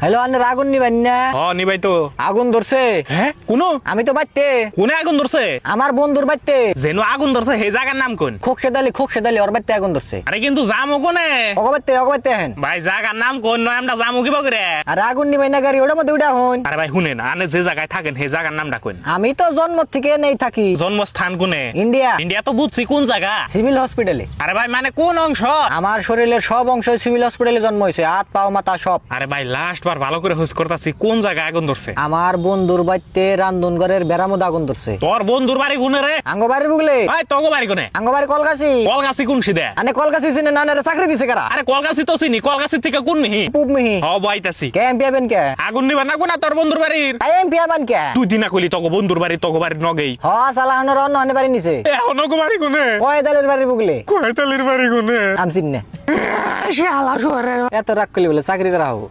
Hello, আন্নের আগুন নিবেন না? নিবাই তো। আগুন ধরছে। হ্যাঁ কোনো আমি তো বাইতে, কোনে আগুন ধরছে? আমার বন্ধুর বাইতে। যেন আগুন ধরছে সেই জায়গার নাম কোন? খোকসেদালি ওর বাইতে আগুন ধরছে। আরে কিন্তু যামো কোনে? অগবাইতে হেন। ভাই জায়গার নাম কোন? নয় আমরা যামো কিবা করে? আর আগুন নিবেন না গাড়ি ওটার মধ্যে উঠা হন। আরে ভাই শুনেন, আনে যে জায়গায় থাকেন সেই জায়গার নামটা কোন? আমি তো জন্ম থেকে নেই থাকি। জন্মস্থান কোনে? ইন্ডিয়া। ইন্ডিয়া তো বুঝছি, কোন জায়গা? সিভিল হসপিটালে। আরে ভাই মানে কোন অংশ? আমার শরীরের সব অংশ সিভিল হসপিটালে জন্ম হয়েছে, হাত পাও মাথা সব। আরে ভাই লাস্ট বার ভালো করে হুস করতেছি, কোন জায়গায় আগুন ধরছে? আমার বন্ধুর বাইতে রান্ধনঘরের বেড়ার মধ্যে আগুন ধরছে। তোর বন্ধুর বাড়ি কোনে রে? আঙ্গবাড়ির বুগলে। ভাই তোগো বাড়ি কোনে? আঙ্গবাড়ি কলকাছি। কলগাছি কোন সিদে? আনে কলকাছি চিনে না, আনে চাকরি দিছে কারা? আরে কলগাছি তো চিনি, কলগাছি থেকে কোন মিহি? পুব মিহি। হ বাইতাছি। কে এমপি আবেন কে? আগুন নিবা না কোনা তোর বন্ধুর বাড়ির? আই এমপি আবেন কে? তুই দিনা কইলি তোগো বন্ধুর বাড়ি, তোগো বাড়ির নগেই। হ সালা হনর অন্য হনে বাড়ি নিছে। এখন ওগো বাড়ি কোনে? কয়দালের বাড়ি বুগলে। কয়তালির বাড়ি কোনে? আমি চিনি না। এত রাগ করলি বলে চাকরি করা হবো।